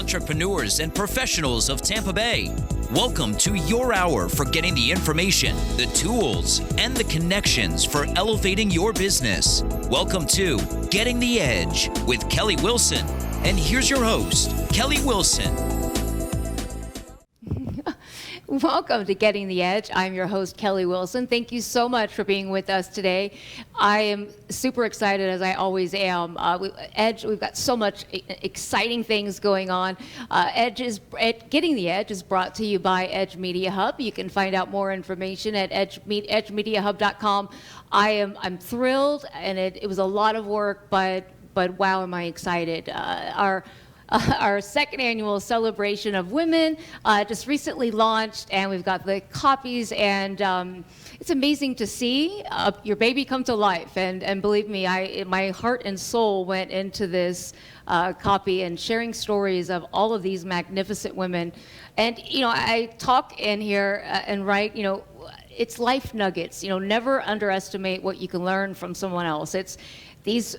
entrepreneurs and professionals of Tampa Bay. Welcome to your hour for getting the information, the tools, and the connections for elevating your business. Welcome to Getting the Edge with Kelly Wilson. And here's your host, Kelly Wilson. Welcome to Getting the Edge. I'm your host, Kelly Wilson. Thank you so much for being with us today. I am super excited, as I always am. We've got so much exciting things going on. Getting the Edge is brought to you by Edge Media Hub. You can find out more information at edgemediahub.com. I'm thrilled, and it was a lot of work, but wow, am I excited. Our second annual celebration of women just recently launched, and we've got the copies, and it's amazing to see your baby come to life. And believe me, my heart and soul went into this copy and sharing stories of all of these magnificent women. And I talk in here and write, it's life nuggets. Never underestimate what you can learn from someone else. These,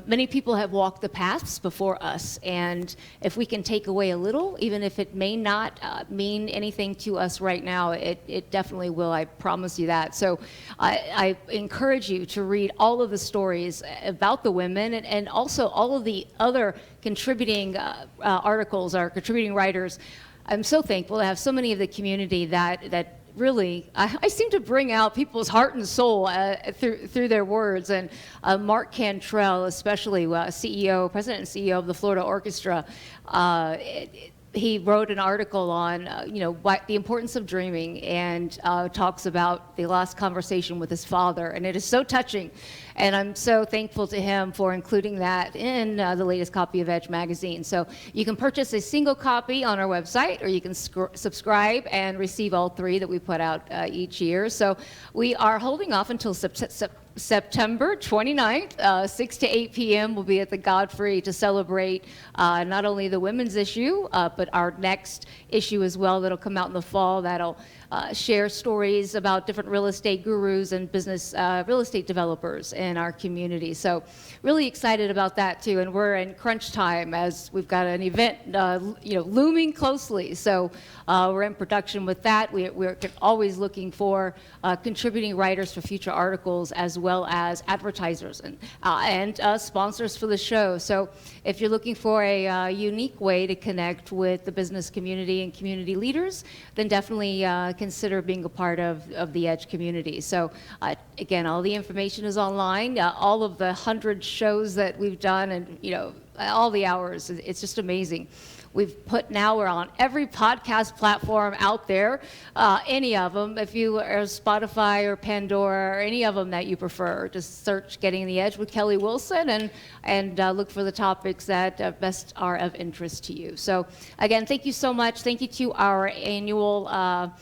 many people have walked the paths before us, and if we can take away a little, even if it may not mean anything to us right now, it definitely will. I promise you that. So I encourage you to read all of the stories about the women, and also all of the other contributing articles or contributing writers. I'm so thankful to have so many of the community that really, I seem to bring out people's heart and soul through their words. And Mark Cantrell, especially president and CEO of the Florida Orchestra, he wrote an article on the importance of dreaming, and talks about the last conversation with his father, and it is so touching. And I'm so thankful to him for including that in the latest copy of Edge magazine. So you can purchase a single copy on our website, or you can subscribe and receive all three that we put out each year. So we are holding off until September 29th, 6 to 8 p.m. We'll be at the Godfrey to celebrate not only the women's issue, but our next issue as well that'll come out in the fall, that'll share stories about different real estate gurus and business real estate developers in our community. So really excited about that too. And we're in crunch time as we've got an event looming closely. So we're in production with that. We're always looking for contributing writers for future articles, as well as advertisers and sponsors for the show. So if you're looking for a unique way to connect with the business community and community leaders, then definitely consider being a part of the Edge community. So again, all the information is online. All of the 100 shows that we've done, and all the hours, it's just amazing. We're on every podcast platform out there, any of them. If you are Spotify or Pandora or any of them that you prefer, just search Getting the Edge with Kelly Wilson and look for the topics that best are of interest to you. So again, thank you so much. Thank you to our annual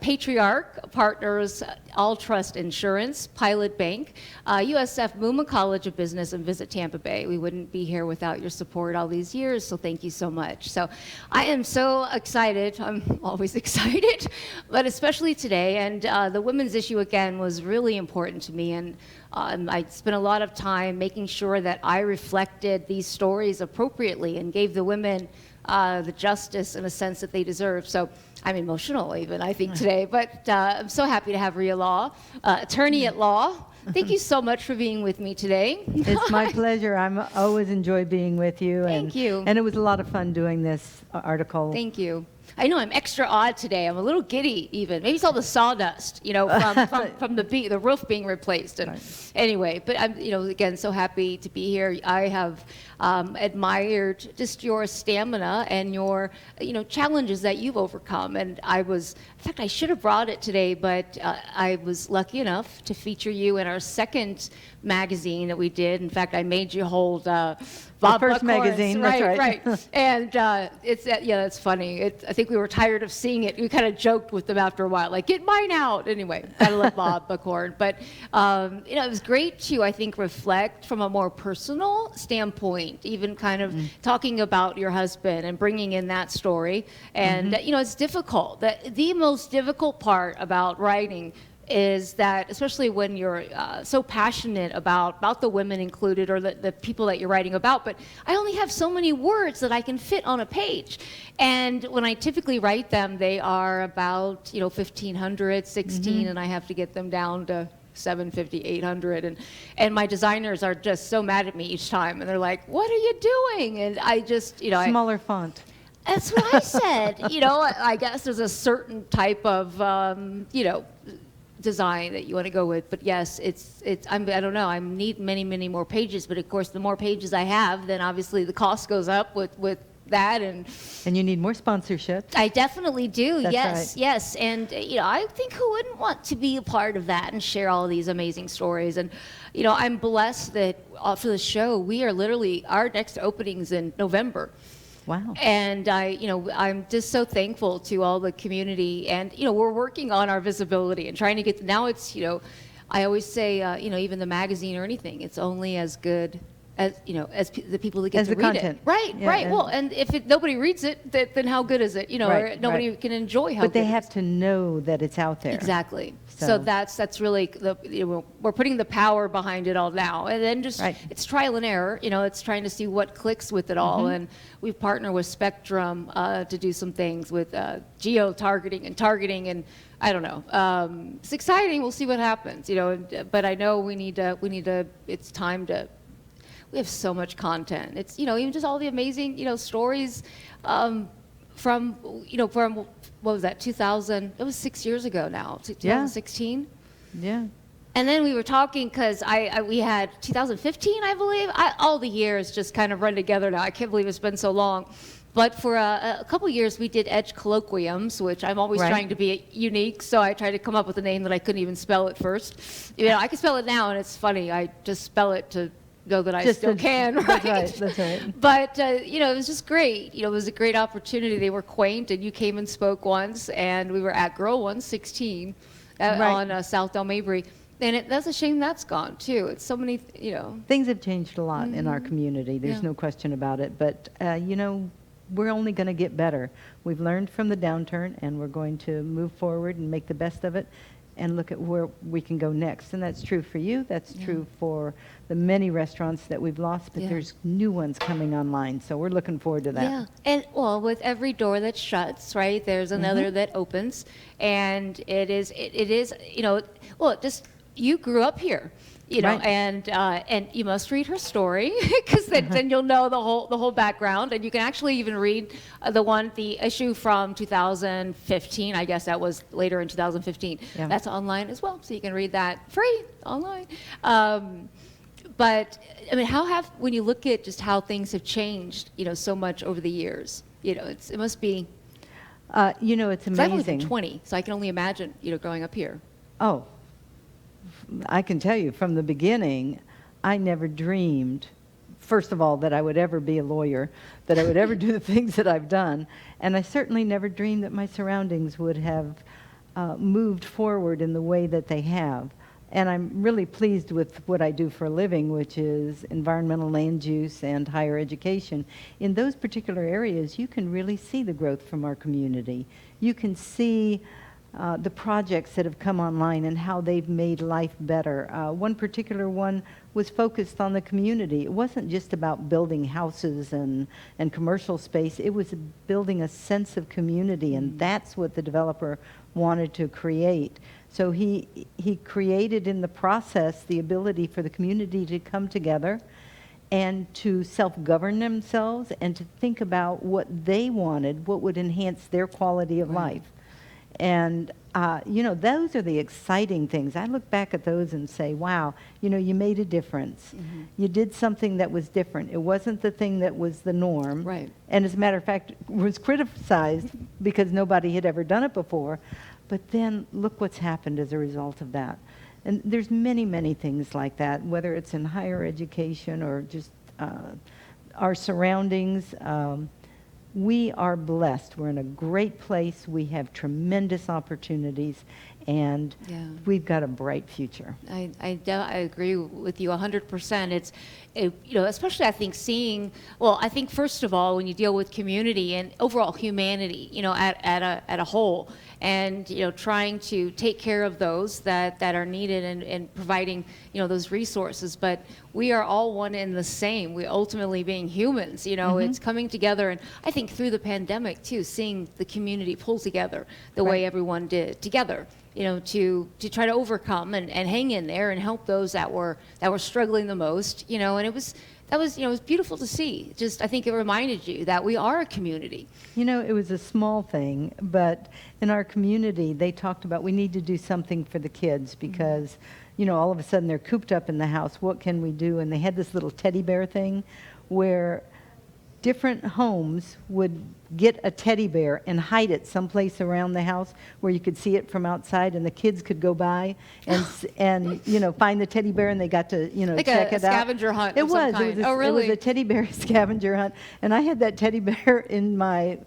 Patriarch partners, All Trust Insurance, Pilot Bank, USF Mooma College of Business, and Visit Tampa Bay. We wouldn't be here without your support all these years, so thank you so much. So I am so excited. I'm always excited, but especially today. And the women's issue, again, was really important to me. And I spent a lot of time making sure that I reflected these stories appropriately and gave the women the justice in a sense that they deserve. So I'm emotional even, I think, today, but I'm so happy to have Rhea Law, attorney at law. Thank you so much for being with me today. It's my pleasure. I'm always enjoy being with you. Thank you. And it was a lot of fun doing this article. Thank you. I know I'm extra odd today. I'm a little giddy even. Maybe it's all the sawdust, from the roof being replaced. And right. Anyway, but I'm, again, so happy to be here. I have admired just your stamina and your, challenges that you've overcome. And in fact, I should have brought it today, but I was lucky enough to feature you in our second magazine that we did. In fact, I made you hold Bob the first Buckhorn's, magazine, right. And it's funny. I think we were tired of seeing it. We kind of joked with them after a while, like, get mine out. Anyway, gotta love Bob Buckhorn. But it was great to, I think, reflect from a more personal standpoint, even kind of talking about your husband and bringing in that story. And it's difficult. The most difficult part about writing is that, especially when you're so passionate about the women included or the people that you're writing about, but I only have so many words that I can fit on a page. And when I typically write them, they are about 1,500, 16, and I have to get them down to 750, 800, and my designers are just so mad at me each time, and they're like, "What are you doing?" And I just, Smaller font. That's what I said. I guess there's a certain type of, design that you want to go with. But yes, I don't know. I need many, many more pages. But of course, the more pages I have, then obviously the cost goes up with that. And you need more sponsorship. I definitely do. That's yes, right. yes. And I think who wouldn't want to be a part of that and share all these amazing stories? And I'm blessed that for the show, we are literally, our next opening's in November. Wow. And I'm just so thankful to all the community, and we're working on our visibility and trying to get. Now it's I always say even the magazine or anything, it's only as good as the people that get as to the read content. it. Right, Yeah, right. Well, and if nobody reads it, then how good is it? Right, or nobody right. can enjoy how. But they good it have is. to know that it's out there. Exactly. So So that's really we're putting the power behind it all now, and then just Right. it's trial and error. It's trying to see what clicks with it all, and we've partnered with Spectrum to do some things with geo targeting, and I don't know. It's exciting. We'll see what happens. But I know we need to. It's time to. We have so much content. It's even just all the amazing stories from what was that 2000? It was 6 years ago now. 2016. Yeah. And then we were talking because we had 2015, I believe. All the years just kind of run together now. I can't believe it's been so long. But for a couple years, we did Edge Colloquiums, which I'm always Right. trying to be unique. So I tried to come up with a name that I couldn't even spell at first. I can spell it now, and it's funny. I just spell it to know that I Just still to- can. That's right. That's right. But it was just great. It was a great opportunity. They were quaint, and you came and spoke once, and we were at Girl 116 Right. on South Del Mabry. And that's a shame that's gone too. It's so many, Things have changed a lot in our community. There's Yeah. no question about it. But, we're only going to get better. We've learned from the downturn, and we're going to move forward and make the best of it and look at where we can go next. And that's true for you. That's true for the many restaurants that we've lost, but Yeah. there's new ones coming online. So we're looking forward to that. Yeah, and with every door that shuts, right, there's another that opens, and it is, just you grew up here, Right. and you must read her story because then you'll know the whole background, and you can actually even read the issue from 2015. I guess that was later in 2015. Yeah. That's online as well, so you can read that free online. But I mean, when you look at just how things have changed, so much over the years, it must be. It's 'Cause I've only amazing. been 20, so I can only imagine, growing up here. Oh, I can tell you from the beginning, I never dreamed, first of all, that I would ever be a lawyer, that I would ever do the things that I've done. And I certainly never dreamed that my surroundings would have moved forward in the way that they have. And I'm really pleased with what I do for a living, which is environmental land use and higher education. In those particular areas, you can really see the growth from our community. You can see the projects that have come online and how they've made life better. One particular one was focused on the community. It wasn't just about building houses and commercial space. It was building a sense of community, and that's what the developer wanted to create. So he created in the process the ability for the community to come together and to self-govern themselves and to think about what they wanted, what would enhance their quality of life. And, those are the exciting things. I look back at those and say, wow, you made a difference. You did something that was different. It wasn't the thing that was the norm. Right. And as a matter of fact, was criticized because nobody had ever done it before. But then look what's happened as a result of that. And there's many, many things like that, whether it's in higher education or just our surroundings. We are blessed. We're in a great place. We have tremendous opportunities. and Yeah. we've got a bright future. I agree with you 100%. Especially I think I think first of all, when you deal with community and overall humanity, at a whole, and, trying to take care of those that are needed and providing, those resources. But we are all one and the same. We ultimately being humans, it's coming together. And I think through the pandemic too, seeing the community pull together the way everyone did together, to try to overcome and hang in there and help those that were struggling the most, and it was beautiful to see. Just, I think it reminded you that we are a community. It was a small thing, but in our community, they talked about we need to do something for the kids because, all of a sudden they're cooped up in the house. What can we do? And they had this little teddy bear thing where different homes would get a teddy bear and hide it someplace around the house where you could see it from outside, and the kids could go by and find the teddy bear, and they got to like check it out. Scavenger hunt. It of some was. kind. It was a teddy bear scavenger hunt, and I had that teddy bear in my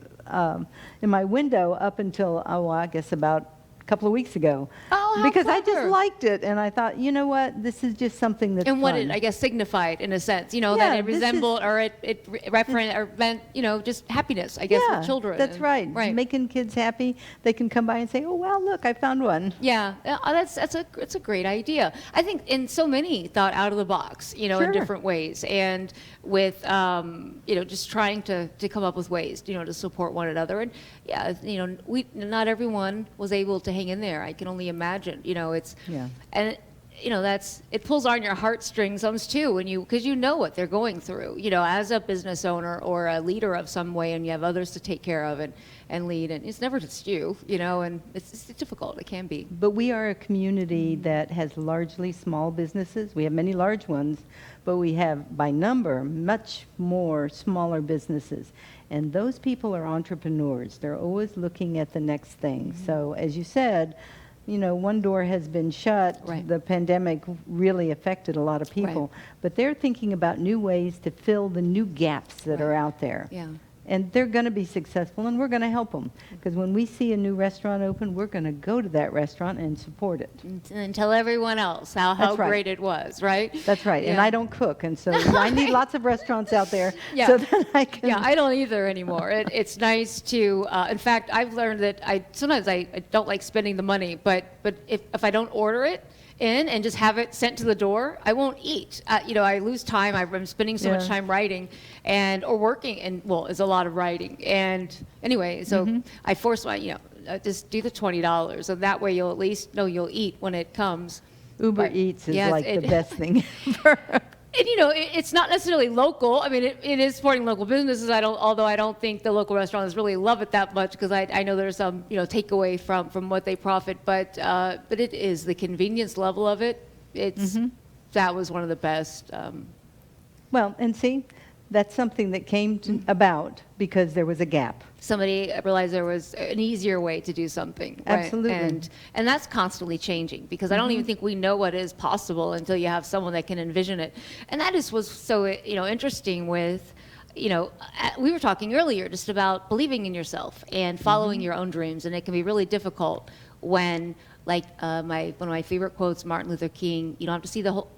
window up until I guess about a couple of weeks ago. Oh, how because I clever. just liked it, and I thought, you know what, this is just something that's and what fun. it, I guess, signified in a sense, that Yeah, it this is- resembled or it referenced or meant, just happiness, I guess, Yeah, with children. that's And- right. Right. Making kids happy. They can come by and say, oh, wow, look, I found one. Yeah, that's a great idea. I think in so many thought out of the box, in Sure. different ways, and with just trying to come up with ways, to support one another. And yeah, not everyone was able to hang in there. I can only imagine. It's Yeah. and it pulls on your heartstrings some too, because you know what they're going through, as a business owner or a leader of some way, and you have others to take care of and lead, and it's never just you, and it's difficult. It can be. But we are a community that has largely small businesses. We have many large ones, but we have, by number, much more smaller businesses. And those people are entrepreneurs. They're always looking at the next thing. So as you said, one door has been shut. Right. The pandemic really affected a lot of people. Right. But they're thinking about new ways to fill the new gaps that are out there. Yeah. And they're going to be successful, and we're going to help them. Because when we see a new restaurant open, we're going to go to that restaurant and support it. And tell everyone else how That's right. great it was, right? That's right. And Yeah. I don't cook, and so I need lots of restaurants out there Yeah. so that I can. Yeah, I don't either anymore. It's nice to, in fact, I've learned that sometimes I don't like spending the money, but if I don't order it in and just have it sent to the door, I won't eat. I lose time. I'm spending so much Yeah. time writing or working, and it's a lot of writing. And anyway, so I force just do the $20, and that way you'll at least know you'll eat when it comes. Uber But, Eats is yes, like the best thing ever. And it's not necessarily local. I mean, it is supporting local businesses. Although I don't think the local restaurants really love it that much, because I know there's some takeaway from what they profit. But it is the convenience level of it. That was one of the best. Well, and see, that's something that came about because there was a gap. Somebody realized there was an easier way to do something. Right? Absolutely. And that's constantly changing, because I don't even think we know what is possible until you have someone that can envision it. And that was so interesting with, we were talking earlier just about believing in yourself and following your own dreams, and it can be really difficult when, like one of my favorite quotes, Martin Luther King, you don't have to see the whole,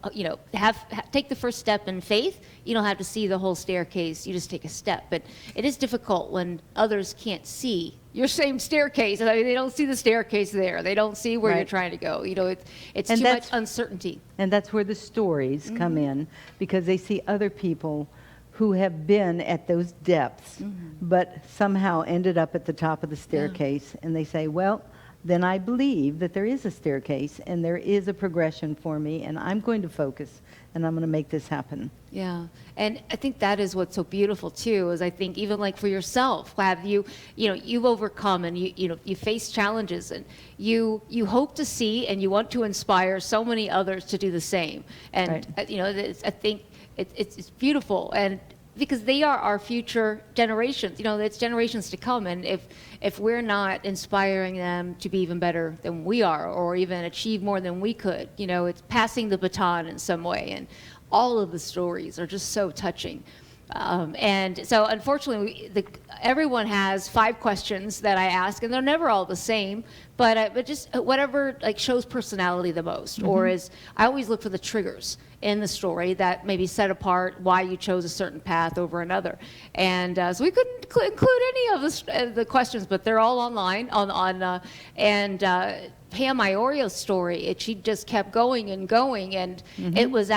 take the first step in faith. You don't have to see the whole staircase. You just take a step. But it is difficult when others can't see your same staircase. I mean, they don't see the staircase there. They don't see where you're Right. trying to go. It's And too much that's- uncertainty. And that's where the stories come in, because they see other people who have been at those depths, but somehow ended up at the top of the staircase, and they say, well, then I believe that there is a staircase and there is a progression for me, and I'm going to focus and I'm going to make this happen. Yeah, and I think that is what's so beautiful too. Is I think even like for yourself, have you've overcome, and you face challenges, and you hope to see and you want to inspire so many others to do the same. And Right. I think it's beautiful, and because they are our future generations. It's generations to come, and if we're not inspiring them to be even better than we are, or even achieve more than we could, it's passing the baton in some way. And all of the stories are just so touching. And so unfortunately, everyone has 5 questions that I ask, and they're never all the same, but just whatever like shows personality the most, or is I always look for the triggers in the story that maybe set apart why you chose a certain path over another. And so we couldn't include any of the questions, but they're all online Pam Iorio's story, she just kept going and going, and it was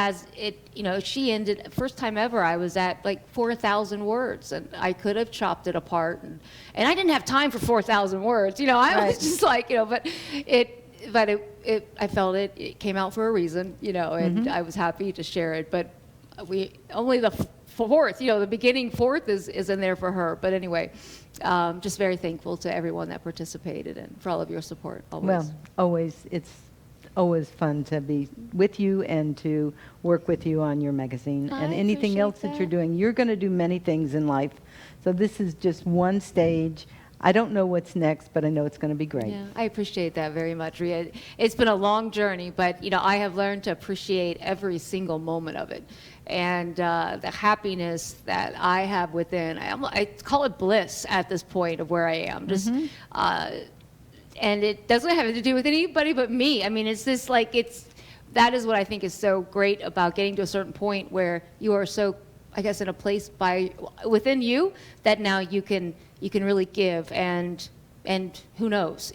she ended, first time ever, I was at like 4,000 words, and I could have chopped it apart, and I didn't have time for 4,000 words, I was just like, but I felt it came out for a reason, and I was happy to share it, but only the fourth, the beginning fourth is in there for her, but anyway. Just very thankful to everyone that participated and for all of your support. Always. Well, always. It's always fun to be with you and to work with you on your magazine and anything else that you're doing. You're going to do many things in life. So this is just one stage. I don't know what's next, but I know it's going to be great. Yeah, I appreciate that very much, Rhea. It's been a long journey, but I have learned to appreciate every single moment of it. And the happiness that I have within, I call it bliss at this point of where I am. Just, and it doesn't have to do with anybody but me. I mean, it's just like that is what I think is so great about getting to a certain point where you are so, I guess, in a place within you that now you can really give and who knows,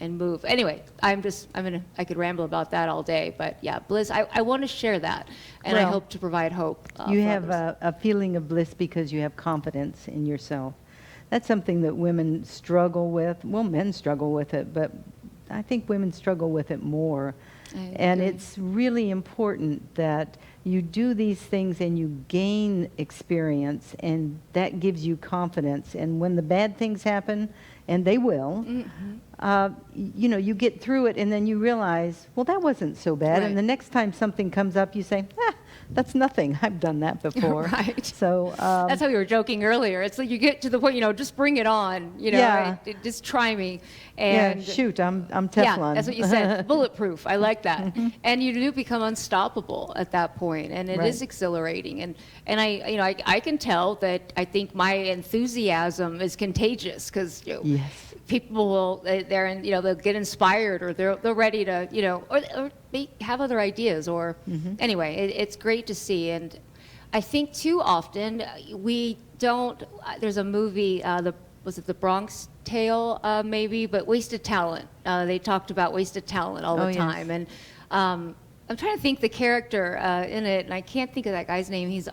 and move. Anyway, I could ramble about that all day, but yeah, bliss, I want to share that, and I hope to provide hope. You have a feeling of bliss because you have confidence in yourself. That's something that women struggle with. Well, men struggle with it, but I think women struggle with it more. And it's really important that you do these things and you gain experience, and that gives you confidence. And when the bad things happen, and they will, you get through it, and then you realize, well, that wasn't so bad. Right. And the next time something comes up, you say, that's nothing. I've done that before. Right. So that's how we were joking earlier. It's like you get to the point, just bring it on. Just try me. And shoot, I'm Teflon. Yeah, that's what you said. Bulletproof. I like that. And you do become unstoppable at that point, and it is exhilarating. And I can tell that I think my enthusiasm is contagious because people will they'll get inspired, or they're ready to or they have other ideas, or anyway, it's great to see. And I think too often we don't. There's a movie, was it The Bronx Tale, maybe, but wasted talent. They talked about wasted talent all the time, and I'm trying to think the character in it, and I can't think of that guy's name. He's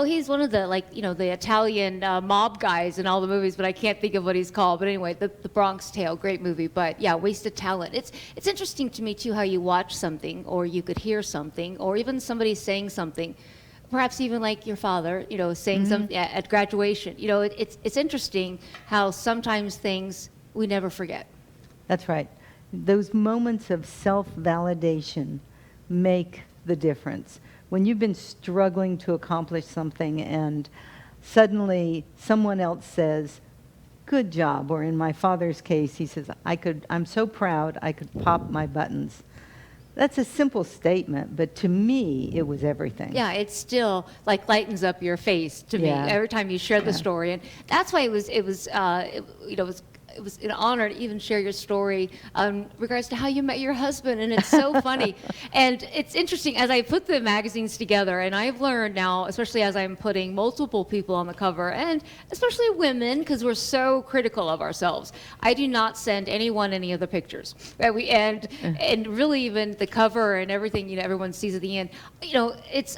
he's one of the the Italian mob guys in all the movies, but I can't think of what he's called. But anyway, the Bronx Tale, great movie. But yeah, wasted talent. It's interesting to me too how you watch something, or you could hear something, or even somebody saying something. Perhaps even like your father, saying something at graduation. It's interesting how sometimes things we never forget. That's right. Those moments of self-validation make the difference. When you've been struggling to accomplish something and suddenly someone else says, good job, or in my father's case, he says, I'm so proud I could pop my buttons. That's a simple statement, but to me, it was everything. Yeah, it still lightens up your face to me every time you share the story, and that's why it was an honor to even share your story in regards to how you met your husband, and it's so funny. And it's interesting, as I put the magazines together, and I've learned now, especially as I'm putting multiple people on the cover, and especially women, because we're so critical of ourselves, I do not send anyone any of the pictures. And really even the cover and everything, everyone sees at the end.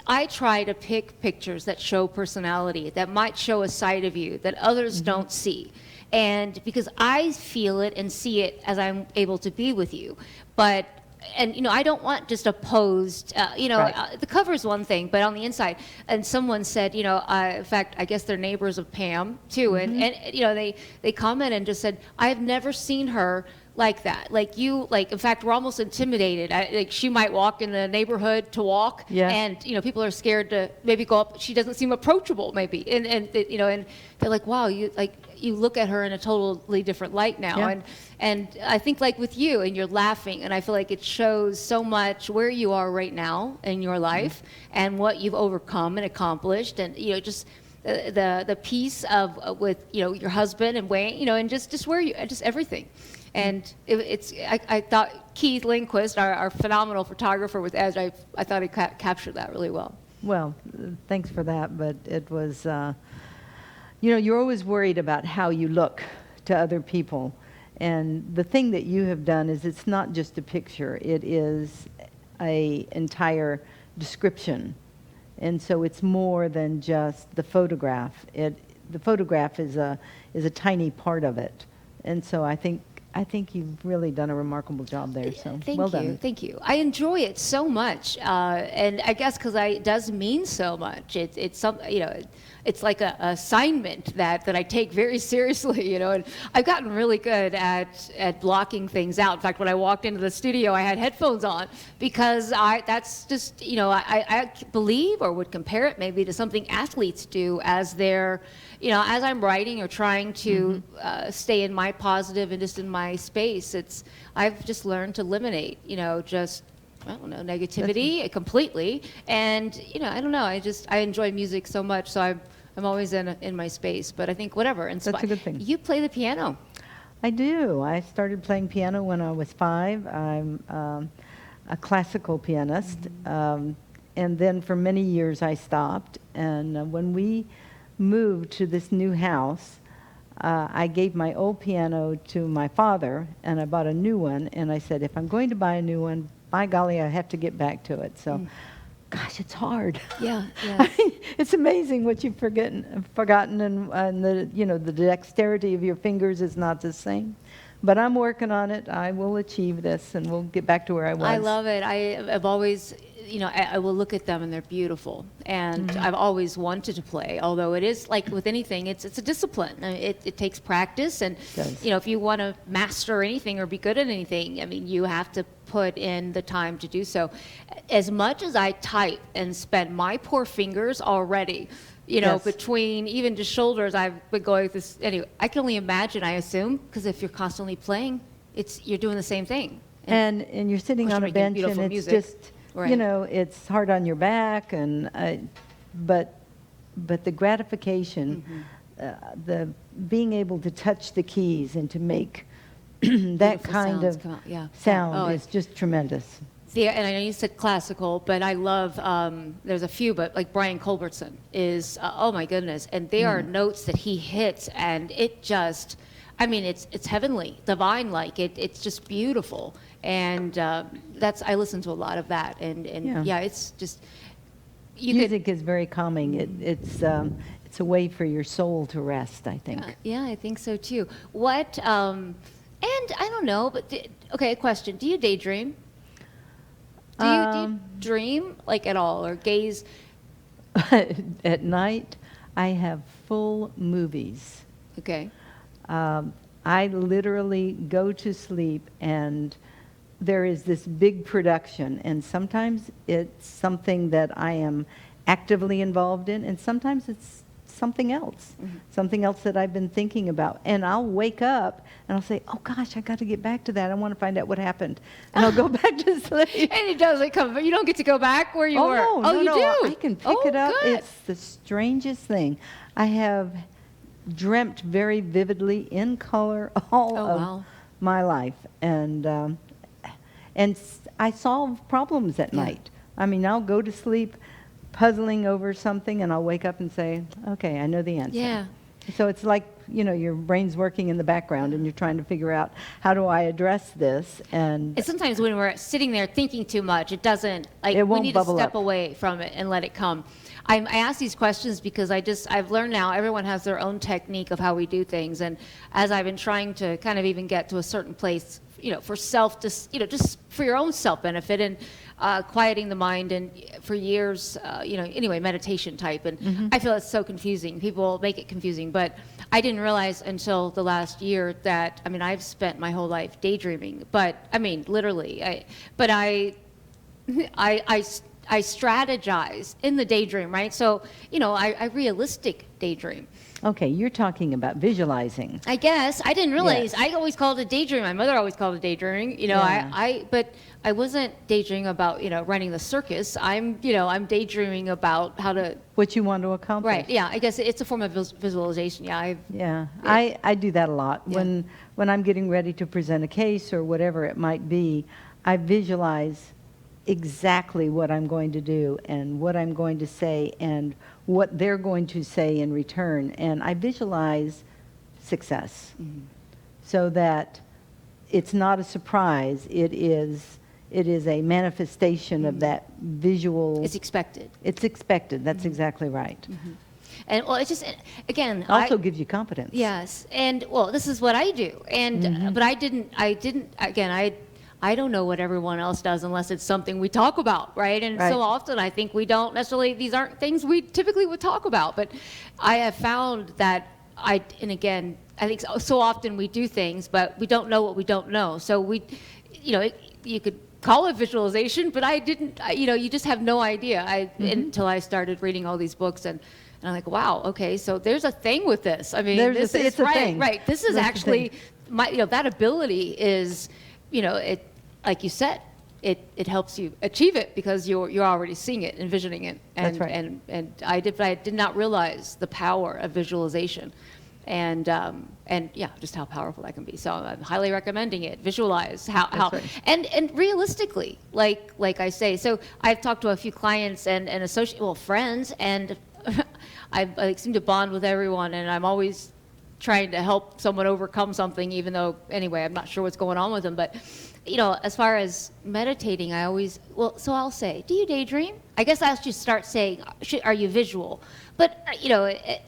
I try to pick pictures that show personality, that might show a side of you that others don't see. And because I feel it and see it as I'm able to be with you. But, I don't want just a posed, the cover is one thing, but on the inside. And someone said, in fact, I guess they're neighbors of Pam too. And they comment and just said, I've never seen her like that. In fact, we're almost intimidated. She might walk in the neighborhood to walk, and people are scared to maybe go up. She doesn't seem approachable, maybe, and they're like, wow, you look at her in a totally different light now, and I think with you, and you're laughing, and I feel like it shows so much where you are right now in your life and what you've overcome and accomplished, and the piece of with your husband and Wayne, and just where you just everything. And I thought Keith Lindquist, our phenomenal photographer with Edge, I thought he captured that really well. Well, thanks for that, but it was, you're always worried about how you look to other people. And the thing that you have done is it's not just a picture, it is an entire description. And so it's more than just the photograph. The photograph is a tiny part of it. And so I think you've really done a remarkable job there. So well done. Thank you. I enjoy it so much, and I guess because it does mean so much. It's some it's like a assignment that I take very seriously. And I've gotten really good at blocking things out. In fact, when I walked into the studio, I had headphones on because that's just I believe or would compare it maybe to something athletes do as they're as I'm writing or trying to stay in my positive and just in my space, I've just learned to eliminate, negativity completely. And, I don't know, I enjoy music so much, so I'm always in my space. But I think whatever. That's a good thing. You play the piano. I do. I started playing piano when I was 5. I'm a classical pianist. And then for many years I stopped. And when we moved to this new house, I gave my old piano to my father, and I bought a new one, and I said, if I'm going to buy a new one, by golly, I have to get back to it. So, gosh, it's hard. Yeah. It's amazing what you've forgotten, and the dexterity of your fingers is not the same. But I'm working on it. I will achieve this, and we'll get back to where I was. I love it. I've always, I will look at them and they're beautiful. And I've always wanted to play, although it is like with anything, it's a discipline. It takes practice. And, if you want to master anything or be good at anything, you have to put in the time to do so. As much as I type and spend my poor fingers already, between even just shoulders, I've been going through this. Anyway, I can only imagine, I assume, because if you're constantly playing, you're doing the same thing. And you're sitting on a bench, and it's music. Just, right. It's hard on your back, and but the gratification, the being able to touch the keys and to make that kind of sound is just tremendous. And I know you said classical, but I love, there's a few, but like Brian Culbertson is, oh my goodness, and they are notes that he hits, and it just, it's heavenly, divine-like, it's just beautiful, and I listen to a lot of that, and it's just, music is very calming. It's a way for your soul to rest, I think. Yeah, I think so too. What, and I don't know, but, okay, a question, do you daydream? Do you dream, like, at all, or gaze? At night, I have full movies. Okay. I literally go to sleep, and there is this big production, and sometimes it's something that I am actively involved in, and sometimes it's something else that I've been thinking about. And I'll wake up and I'll say, oh gosh, I got to get back to that. I want to find out what happened. And I'll go back to sleep. And it doesn't come, but you don't get to go back where you were. No, you do? I can pick it up. Good. It's the strangest thing. I have dreamt very vividly in color all of my life. And I solve problems at night. I'll go to sleep puzzling over something, and I'll wake up and say, okay, I know the answer. Yeah. So it's like, your brain's working in the background, and you're trying to figure out, how do I address this? And sometimes when we're sitting there thinking too much, it doesn't, we need to step away from it and let it come. I ask these questions because I've learned now everyone has their own technique of how we do things. And as I've been trying to kind of even get to a certain place, for just for your own self-benefit and quieting the mind, and for years, anyway, meditation type. And I feel it's so confusing. People make it confusing, but I didn't realize until the last year that, I've spent my whole life daydreaming, but literally, I strategize in the daydream, right? So, I realistic daydream. Okay, you're talking about visualizing. I guess I didn't realize. Yes. I always called it daydreaming. My mother always called it daydreaming. Yeah. But I wasn't daydreaming about running the circus. I'm daydreaming about how to. What you want to accomplish. Right. Yeah. I guess it's a form of visualization. Yeah. Yeah, I do that a lot. Yeah. When I'm getting ready to present a case or whatever it might be, I visualize exactly what I'm going to do and what I'm going to say and what they're going to say in return. And I visualize success so that it's not a surprise. It is a manifestation of that visual. It's expected. It's expected. That's exactly right. And well, it's just again. Also gives you confidence. Yes, and well, this is what I do, and but I didn't. Again, I don't know what everyone else does unless it's something we talk about, right? And so often I think we don't necessarily. These aren't things we typically would talk about, but I have found that and again, I think so often we do things, but we don't know what we don't know. So you could call it visualization, but I didn't. You just have no idea. Until I started reading all these books and I'm like, wow, okay, so there's a thing with this. I mean, it's a right, thing. Right. This is That's actually that ability is, it, like you said, it helps you achieve it because you're already seeing it, envisioning it. And, That's right. And I did not realize the power of visualization. And just how powerful that can be. So I'm highly recommending it. Visualize how right. and realistically, like I say. So I've talked to a few clients and friends, and I seem to bond with everyone, and I'm always trying to help someone overcome something, even though anyway I'm not sure what's going on with them. But as far as meditating, so I'll say, do you daydream? I guess I should start saying, are you visual? But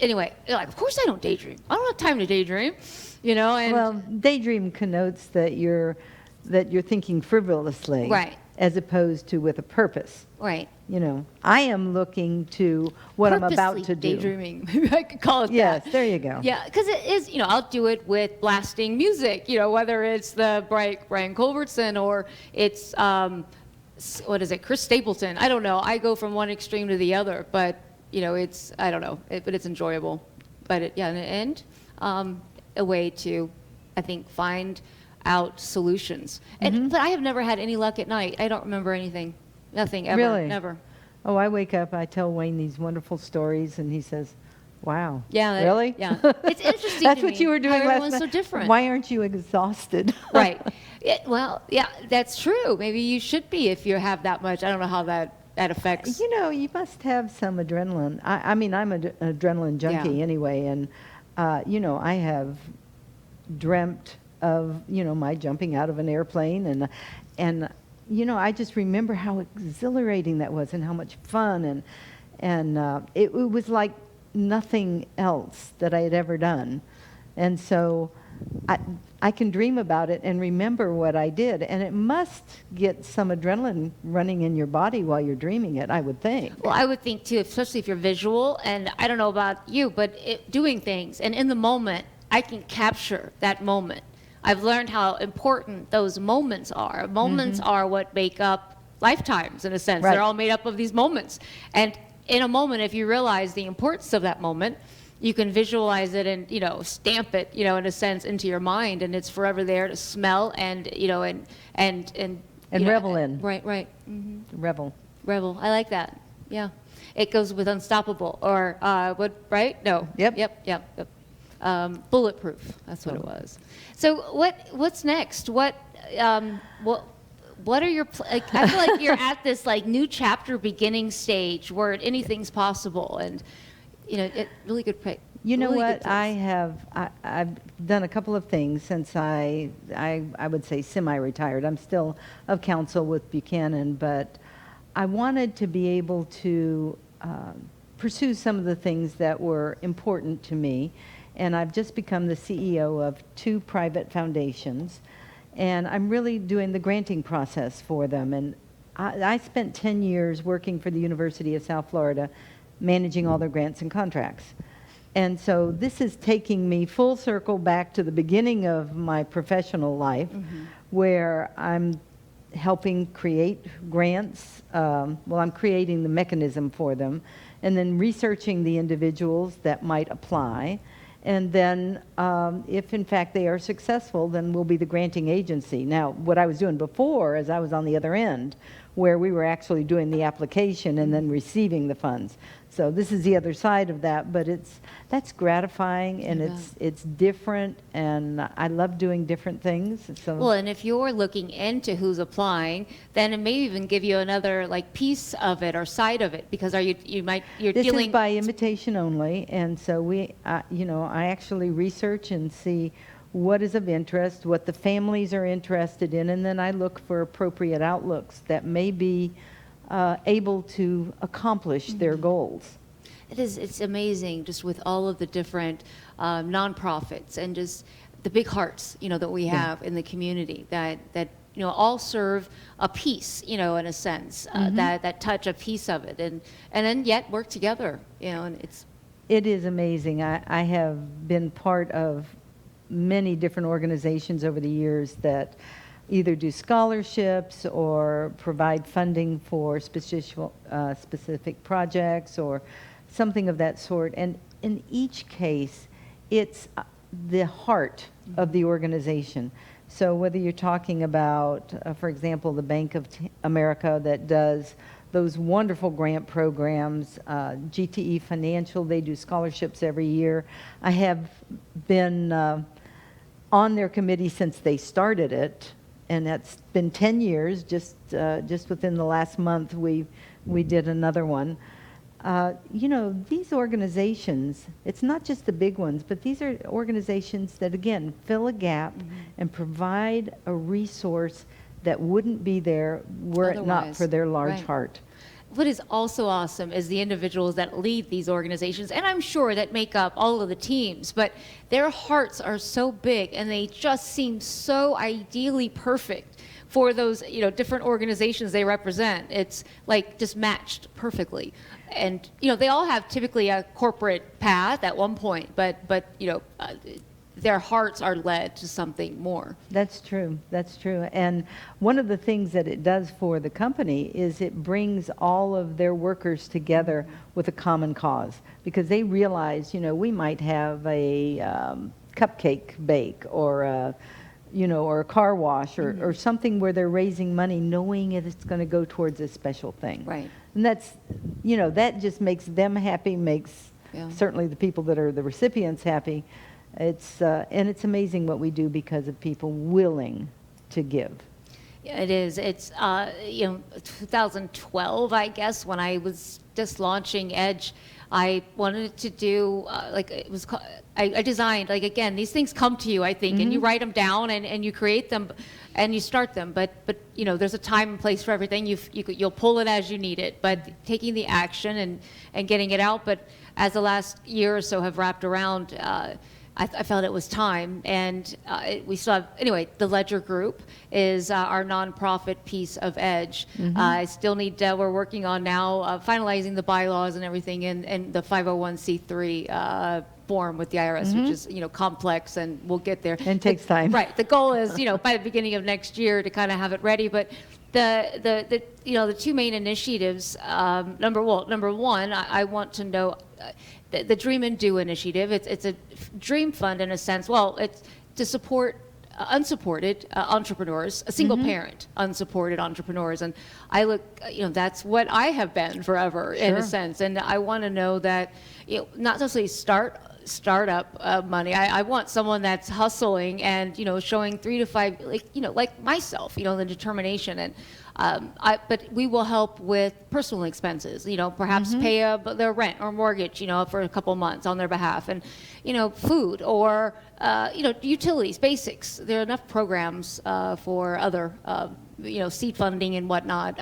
anyway, of course I don't daydream. I don't have time to daydream, And Well, daydream connotes that you're thinking frivolously, right, as opposed to with a purpose. right. I am looking to what I'm about to do. Daydreaming, I could call it Yes, that. there you go. Yeah, because it is, I'll do it with blasting music, whether it's the Brian Culbertson or it's, what is it, Chris Stapleton. I don't know. I go from one extreme to the other, but, it's, I don't know, but it's enjoyable. But in the end, a way to, I think, find out solutions. But I have never had any luck at night. I don't remember anything. Nothing, ever, Really? never. Oh, I wake up, I tell Wayne these wonderful stories, and he says, wow. Yeah. Really? Yeah. It's interesting That's to what me you were doing how last everyone's night. so different. Why aren't you exhausted? Right. Well, yeah, that's true. Maybe you should be if you have that much. I don't know how that affects. You must have some adrenaline. I mean, I'm an adrenaline junkie anyway, and, I have dreamt of, my jumping out of an airplane, and I just remember how exhilarating that was and how much fun, and it was like nothing else that I had ever done. And so I can dream about it and remember what I did, and it must get some adrenaline running in your body while you're dreaming it, I would think. Well, I would think too, especially if you're visual, and I don't know about you, but doing things, and in the moment, I can capture that moment. I've learned how important those moments are. Moments are what make up lifetimes, in a sense. Right. They're all made up of these moments. And in a moment, if you realize the importance of that moment, you can visualize it and, stamp it, in a sense, into your mind, and it's forever there to smell and, and revel in. Right, right. Mm-hmm. Revel. Revel. I like that. Yeah. It goes with unstoppable or right? No. Yep. Bulletproof. That's what it was. So what's next? What are your I feel like you're at this new chapter beginning stage where anything's possible, and it really good pick. You know really what? good place. I've done a couple of things since I would say semi-retired. I'm still of counsel with Buchanan, but I wanted to be able to pursue some of the things that were important to me. And I've just become the CEO of 2 private foundations, and I'm really doing the granting process for them. And I spent 10 years working for the University of South Florida, managing all their grants and contracts. And so this is taking me full circle back to the beginning of my professional life, where I'm helping create grants. Well, I'm creating the mechanism for them, and then researching the individuals that might apply. And then if in fact they are successful, then we'll be the granting agency. Now, what I was doing before is I was on the other end, where we were actually doing the application and then receiving the funds. So this is the other side of that, but that's gratifying, and it's different, and I love doing different things. So well, and if you're looking into who's applying, then it may even give you another like piece of it or side of it, because you're this dealing is by invitation only, and so we, I actually research and see what is of interest, what the families are interested in, and then I look for appropriate outlooks that may be able to accomplish their goals. It's amazing just with all of the different nonprofits and just the big hearts, that we have in the community that all serve a piece, in a sense, that touch a piece of it, and then yet work together, and it is amazing. I have been part of many different organizations over the years that either do scholarships or provide funding for specific projects or something of that sort. And in each case, it's the heart of the organization. So whether you're talking about, for example, the Bank of America that does those wonderful grant programs, GTE Financial, they do scholarships every year. I have been on their committee since they started it, and that's been 10 years. Just within the last month, we did another one. These organizations, it's not just the big ones, but these are organizations that, again, fill a gap and provide a resource that wouldn't be there were it not for their large heart. What is also awesome is the individuals that lead these organizations, and I'm sure that make up all of the teams, but their hearts are so big and they just seem so ideally perfect for those different organizations they represent. It's like just matched perfectly. And they all have typically a corporate path at one point, but their hearts are led to something more. That's true. That's true. And one of the things that it does for the company is it brings all of their workers together with a common cause, because they realize, we might have a cupcake bake or a car wash or something where they're raising money knowing it's going to go towards a special thing. Right. And that's, that just makes them happy, makes certainly the people that are the recipients happy. And it's amazing what we do because of people willing to give. Yeah, it is. It's 2012, I guess, when I was just launching Edge. I wanted to do I designed, again, these things come to you, I think, and you write them down and you create them and you start them. But there's a time and place for everything. You'll pull it as you need it, but taking the action and getting it out. But as the last year or so have wrapped around, I felt it was time, and we still have, anyway, the Ledger Group is our nonprofit piece of Edge. I still need, we're working on now finalizing the bylaws and everything, and the 501c3 form with the IRS, which is, complex, and we'll get there. And takes time. Right. The goal is, by the beginning of next year to kind of have it ready, but the two main initiatives, number one, I want to know the Dream and Do initiative. It's a dream fund in a sense. Well, it's to support unsupported entrepreneurs, a single parent unsupported entrepreneurs, and I look, that's what I have been forever in a sense, and I want to know that, not necessarily startup money. I want someone that's hustling and showing 3 to 5, like myself, the determination, and but we will help with personal expenses, perhaps pay their rent or mortgage, for a couple months on their behalf, and food or utilities, basics. There are enough programs for other seed funding and whatnot.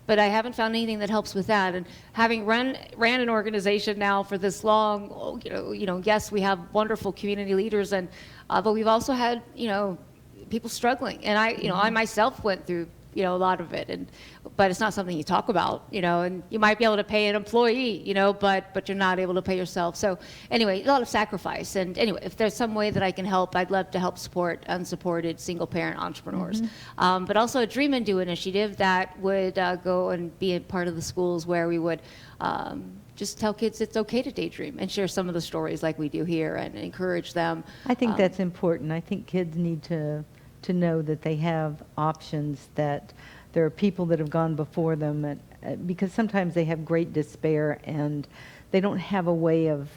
But I haven't found anything that helps with that. And having ran an organization now for this long, yes, we have wonderful community leaders, and but we've also had people struggling. And I myself went through a lot of it, but it's not something you talk about, and you might be able to pay an employee, but you're not able to pay yourself. So anyway, a lot of sacrifice. And anyway, if there's some way that I can help, I'd love to help support unsupported single parent entrepreneurs. But also a Dream and Do initiative that would go and be a part of the schools where we would just tell kids it's okay to daydream and share some of the stories like we do here and encourage them. I think that's important. I think kids need to know that they have options, that there are people that have gone before them, and, because sometimes they have great despair and they don't have a way of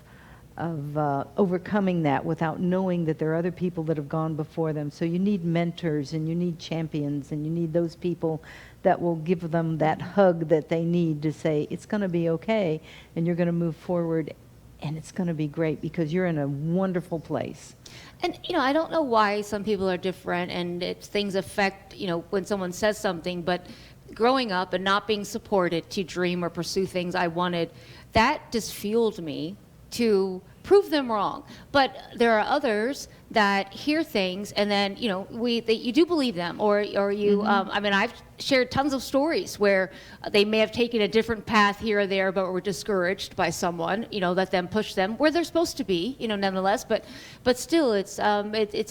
overcoming that without knowing that there are other people that have gone before them. So you need mentors and you need champions and you need those people that will give them that hug that they need to say, it's going to be okay and you're going to move forward and it's going to be great because you're in a wonderful place. And, I don't know why some people are different and things affect, when someone says something, but growing up and not being supported to dream or pursue things I wanted, that just fueled me to prove them wrong. But there are others that hear things and then, you do believe them, or you, I've shared tons of stories where they may have taken a different path here or there, but were discouraged by someone, that then pushed them where they're supposed to be, nonetheless. But still, it's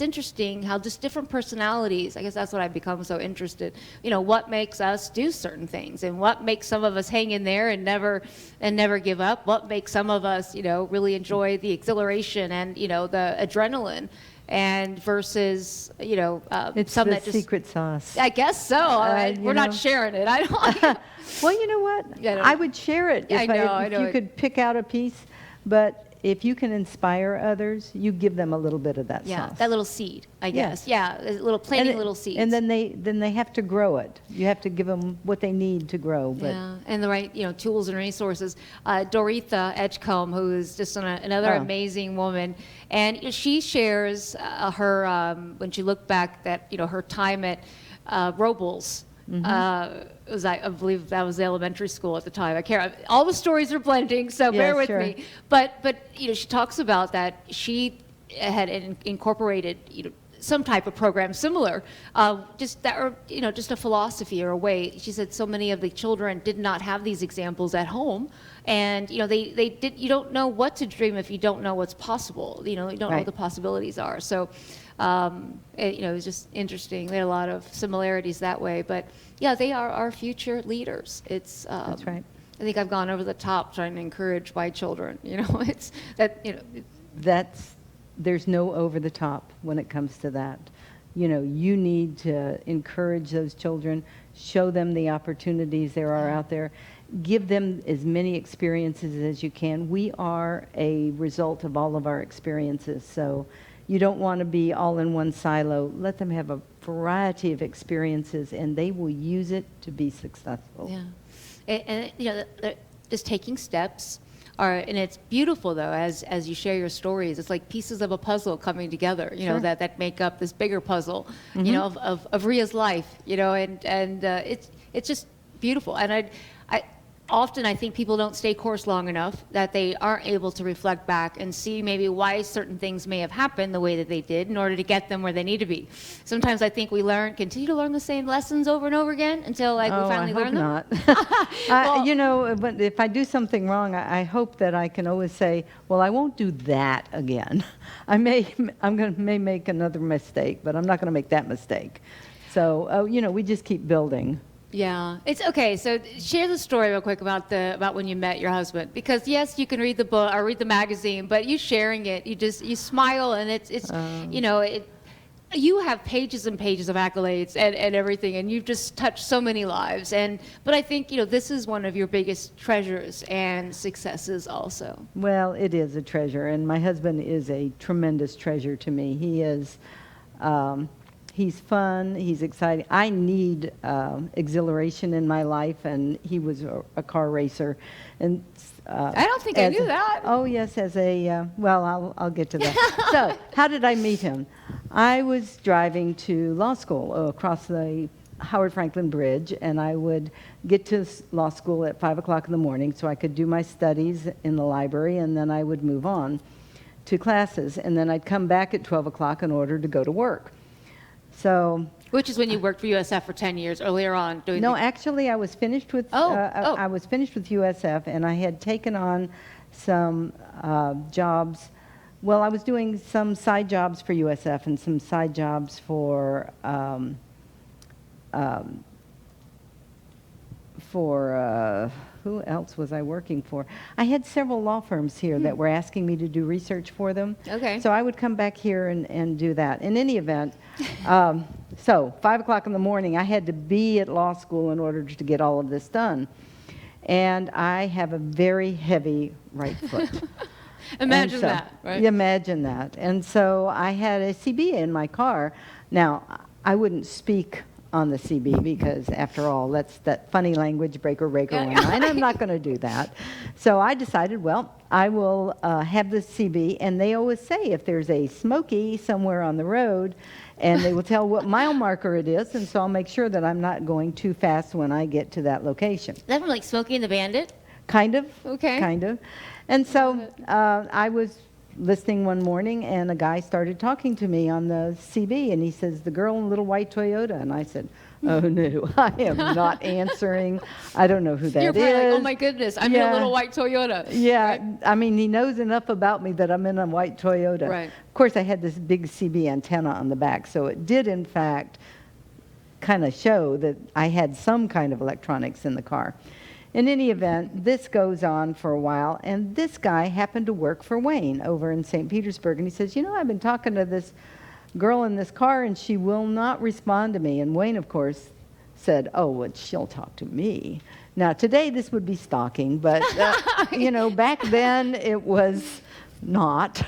interesting how just different personalities, I guess that's what I've become so interested, what makes us do certain things and what makes some of us hang in there and never give up, what makes some of us, really enjoy the exhilaration and, the adrenaline. And versus, it's some the that just secret sauce. I guess so. We're not sharing it. I don't. Well, you know what? Yeah, I would share it if, I know you could pick out a piece. But if you can inspire others, you give them a little bit of that sauce. That little seed, I guess. Yeah, a little planting little seeds. And then they have to grow it. You have to give them what they need to grow. But and the right tools and resources. Rita Edgecombe, who is just another amazing woman, and she shares her when she looked back that her time at Robles. I believe that was the elementary school at the time. I can't. All the stories are blending, so bear with me. But she talks about that she had incorporated some type of program similar, just a philosophy or a way. She said so many of the children did not have these examples at home, and they did. You don't know what to dream if you don't know what's possible. You don't know what the possibilities are. So. It was just interesting. They had a lot of similarities that way, but yeah, they are our future leaders. It's that's right. I think I've gone over the top trying to encourage my children. It's that there's no over the top when it comes to that. You need to encourage those children, show them the opportunities there are out there, give them as many experiences as you can. We are a result of all of our experiences, so. You don't want to be all in one silo. Let them have a variety of experiences, and they will use it to be successful. Yeah, and they're just taking steps. And it's beautiful though, as you share your stories. It's like pieces of a puzzle coming together. That make up this bigger puzzle. Of Rhea's life. And it's just beautiful. And often I think people don't stay course long enough that they aren't able to reflect back and see maybe why certain things may have happened the way that they did in order to get them where they need to be. Sometimes I think we continue to learn the same lessons over and over again until we finally learn them. Not. But if I do something wrong, I hope that I can always say, well, I won't do that again. I may make another mistake, but I'm not going to make that mistake. So, we just keep building. Yeah, it's okay. So share the story real quick about when you met your husband, because yes, you can read the book or read the magazine, but you sharing it, you smile, and it's you have pages and pages of accolades and everything, and you've just touched so many lives. But I think this is one of your biggest treasures and successes also. Well, it is a treasure, and my husband is a tremendous treasure to me. He is. He's fun. He's exciting. I need exhilaration in my life, and he was a car racer. And I don't think I knew that. Oh yes, I'll get to that. So, how did I meet him? I was driving to law school across the Howard Franklin Bridge, and I would get to law school at 5 o'clock in the morning so I could do my studies in the library, and then I would move on to classes, and then I'd come back at 12 o'clock in order to go to work. So Which is when you worked for USF for 10 years earlier on. Doing No, actually, I was finished with. I was finished with USF, and I had taken on some jobs. Well, I was doing some side jobs for USF and some side jobs for who else was I working for? I had several law firms here that were asking me to do research for them. Okay. So I would come back here and do that. In any event, so 5 o'clock in the morning, I had to be at law school in order to get all of this done. And I have a very heavy right foot. Imagine that, right? Imagine that. And so I had a CB in my car. Now, I wouldn't speak on the CB because, after all, that's that funny language, breaker one, and I'm not going to do that. So I decided, well, I will have the CB, and they always say if there's a Smoky somewhere on the road, and they will tell what mile marker it is, and so I'll make sure that I'm not going too fast when I get to that location. Is that from like Smokey and the Bandit? Kind of. Okay. Kind of. And so I was listening one morning, and a guy started talking to me on the CB, and he says, "The girl in the little white Toyota." And I said, "Oh, no, I am not answering. I don't know who that is." You're probably like, "Oh, my goodness, I'm in a little white Toyota." Yeah. Right? I mean, he knows enough about me that I'm in a white Toyota. Right. Of course, I had this big CB antenna on the back, so it did, in fact, kind of show that I had some kind of electronics in the car. In any event, this goes on for a while, and this guy happened to work for Wayne over in St. Petersburg, and he says, "You know, I've been talking to this girl in this car, and she will not respond to me." And Wayne, of course, said, "Oh, well, she'll talk to me." Now, today this would be stalking, but, you know, back then it was not.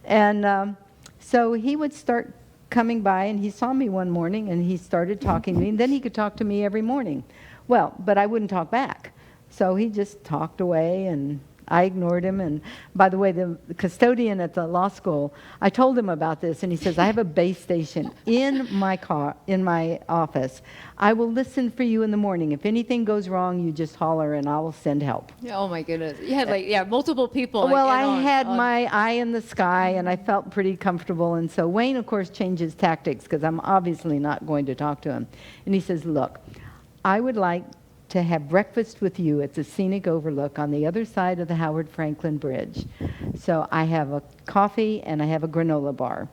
And so he would start coming by, and he saw me one morning, and he started talking to me, and then he could talk to me every morning. Well, but I wouldn't talk back. So he just talked away, and I ignored him. And by the way, the custodian at the law school, I told him about this, and he says, "I have a base station in my car, in my office. I will listen for you in the morning. If anything goes wrong, you just holler, and I will send help." Oh my goodness! You had multiple people. Well, like, I had my eye in the sky, and I felt pretty comfortable. And so Wayne, of course, changed his tactics because I'm obviously not going to talk to him. And he says, "Look, I would like to have breakfast with you at the scenic overlook on the other side of the Howard Franklin Bridge. So I have a coffee and I have a granola bar."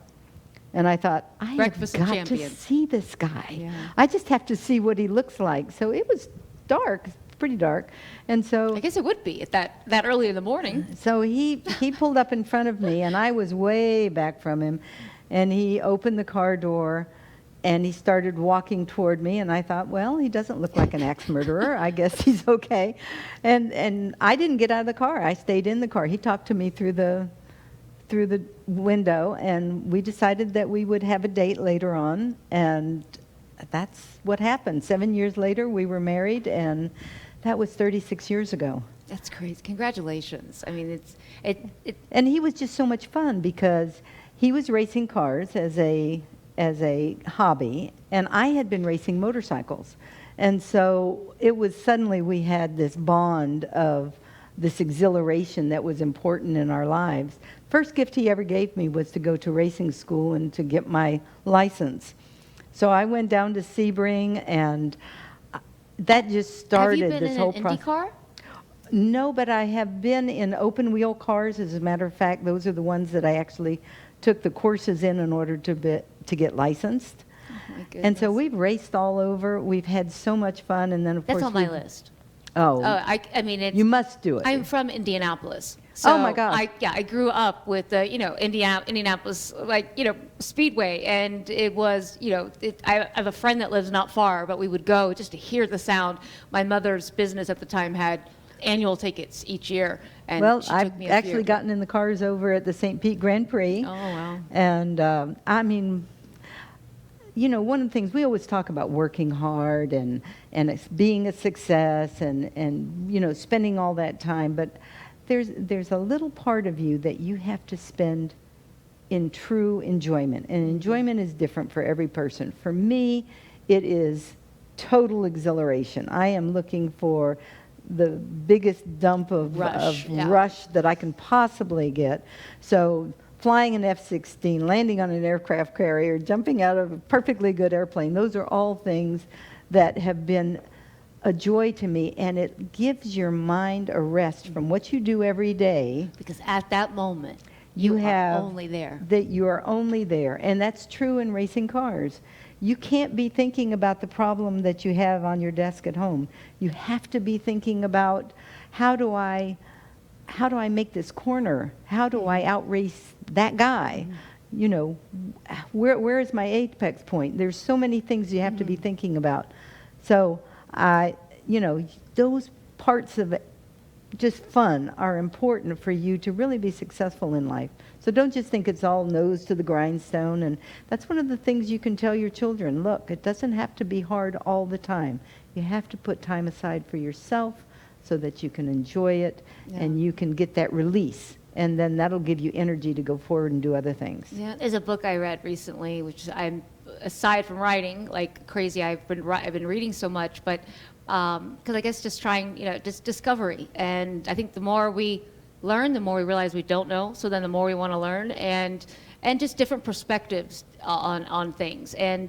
And I thought, I Breakfast have got champion. to see this guy. Yeah. I just have to see what he looks like. So it was dark, pretty dark. And so I guess it would be at that early in the morning. so he pulled up in front of me, and I was way back from him. And he opened the car door, and he started walking toward me, and I thought, well, he doesn't look like an axe murderer. I guess he's okay. And I didn't get out of the car. I stayed in the car. He talked to me through the window, and we decided that we would have a date later on, and that's what happened. 7 years later, we were married, and that was 36 years ago. That's crazy. Congratulations. I mean, And he was just so much fun because he was racing cars as a hobby, and I had been racing motorcycles. And so it was suddenly we had this bond of this exhilaration that was important in our lives. First gift he ever gave me was to go to racing school and to get my license. So I went down to Sebring, and that just started this whole process. Have you been in an Indy car? No, but I have been in open wheel cars. As a matter of fact, those are the ones that I actually took the courses in order to get licensed. Oh my goodness. And so we've raced all over. We've had so much fun, and then of course That's on my list. Oh, I mean, it's, you must do it. I'm from Indianapolis. So Oh, my God. I grew up with Indianapolis, Speedway, and it was, I have a friend that lives not far, but we would go just to hear the sound. My mother's business at the time had annual tickets each year, and Well, she took I've me a actually few. gotten in the cars over at the St. Pete Grand Prix. Oh, wow. And I mean, one of the things, we always talk about working hard and it's being a success and spending all that time, but there's a little part of you that you have to spend in true enjoyment. And enjoyment is different for every person. For me, it is total exhilaration. I am looking for the biggest dump of Rush, rush that I can possibly get. So flying an F-16, landing on an aircraft carrier, jumping out of a perfectly good airplane. Those are all things that have been a joy to me, and it gives your mind a rest from what you do every day. Because at that moment, You are have only there. that you are only there, and that's true in racing cars. You can't be thinking about the problem that you have on your desk at home. You have to be thinking about how do I make this corner? How do I outrace that guy? You know, where is my apex point? There's so many things you have to be thinking about. So those parts of it, just fun, are important for you to really be successful in life. So don't just think it's all nose to the grindstone. And that's one of the things you can tell your children. Look, it doesn't have to be hard all the time. You have to put time aside for yourself so that you can enjoy it and you can get that release. And then that'll give you energy to go forward and do other things. Yeah, there's a book I read recently, which I'm, aside from writing like crazy, I've been reading so much, but because I guess just trying, just discovery. And I think the more we learn, the more we realize we don't know. So then the more we want to learn, and just different perspectives on things. And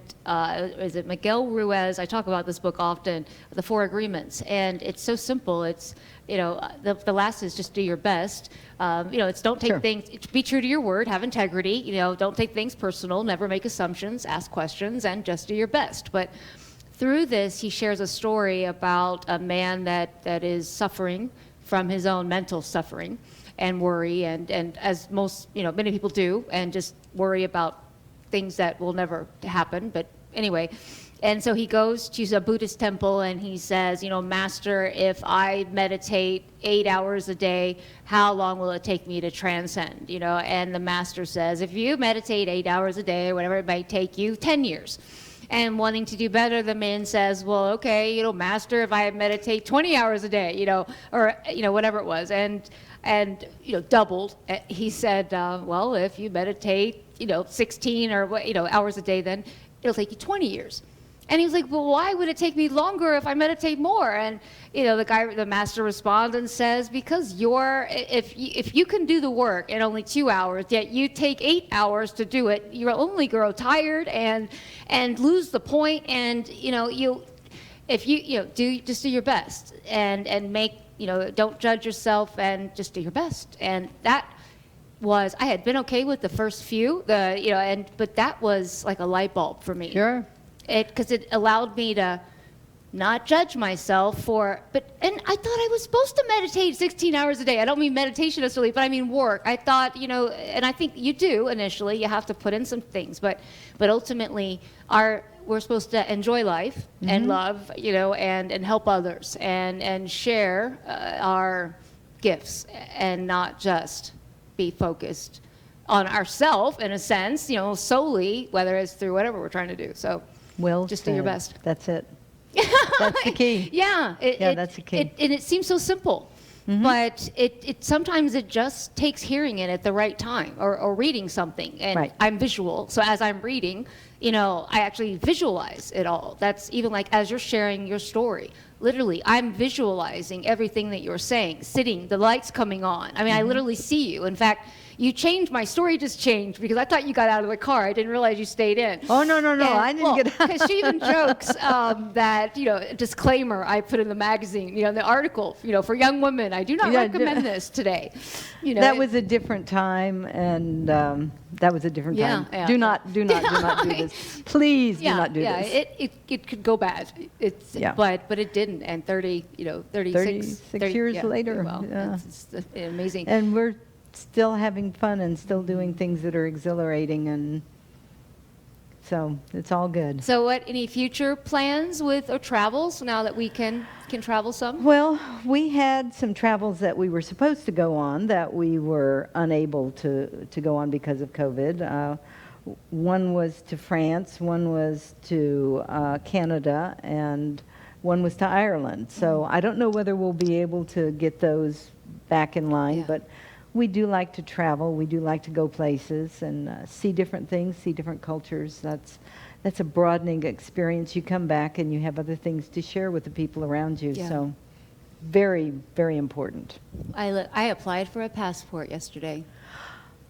is it Miguel Ruiz? I talk about this book often, The Four Agreements, and it's so simple. It's the last is just do your best. It's don't take things. Be true to your word. Have integrity. Don't take things personal. Never make assumptions. Ask questions, and just do your best. But through this, he shares a story about a man that is suffering from his own mental suffering and worry, and as most, many people do, and just worry about things that will never happen. But anyway, and so he goes to a Buddhist temple and he says, Master, if I meditate 8 hours a day, how long will it take me to transcend? And the master says, if you meditate 8 hours a day, or whatever, it might take you 10 years. And wanting to do better, the man says, well, okay, Master, if I meditate 20 hours a day, or whatever it was, and doubled. He said, well, if you meditate, 16 or hours a day, then it'll take you 20 years. And he was like, well, why would it take me longer if I meditate more? And the master responds and says, because if you can do the work in only 2 hours, yet you take 8 hours to do it, you'll only grow tired and lose the point. And if you do your best and make don't judge yourself and just do your best. And that was, I had been okay with the first few, but that was like a light bulb for me. Sure. Because it allowed me to not judge myself and I thought I was supposed to meditate 16 hours a day. I don't mean meditation necessarily, but I mean work. I thought, and I think you do initially, you have to put in some things, but ultimately we're supposed to enjoy life and love, and help others and share our gifts and not just be focused on ourselves in a sense, solely, whether it's through whatever we're trying to do. So just do your best. That's it. That's the key. Yeah. That's the key. And it seems so simple, but it sometimes it just takes hearing it at the right time or reading something. And I'm visual, so as I'm reading, I actually visualize it all. That's even like as you're sharing your story. Literally, I'm visualizing everything that you're saying, sitting, the lights coming on. I mean, I literally see you. In fact, you changed, my story just changed because I thought you got out of the car. I didn't realize you stayed in. Oh, no, I didn't get out. Because she even jokes that, disclaimer I put in the magazine, the article, for young women, I do not recommend this today. That was a different time, and that was a different time. Yeah. Do not do this. Please do not do this. It could go bad. But it didn't. And 36 years later. Well, it's amazing. And we're still having fun and still doing things that are exhilarating, and so it's all good. So any future plans with or travels now that we can travel some? Well, we had some travels that we were supposed to go on that we were unable to go on because of COVID. One was to France, one was to Canada, and one was to Ireland. So I don't know whether we'll be able to get those back in line, but we do like to travel. We do like to go places and see different things, see different cultures. That's a broadening experience. You come back and you have other things to share with the people around you. Yeah. So very, very important. I applied for a passport yesterday.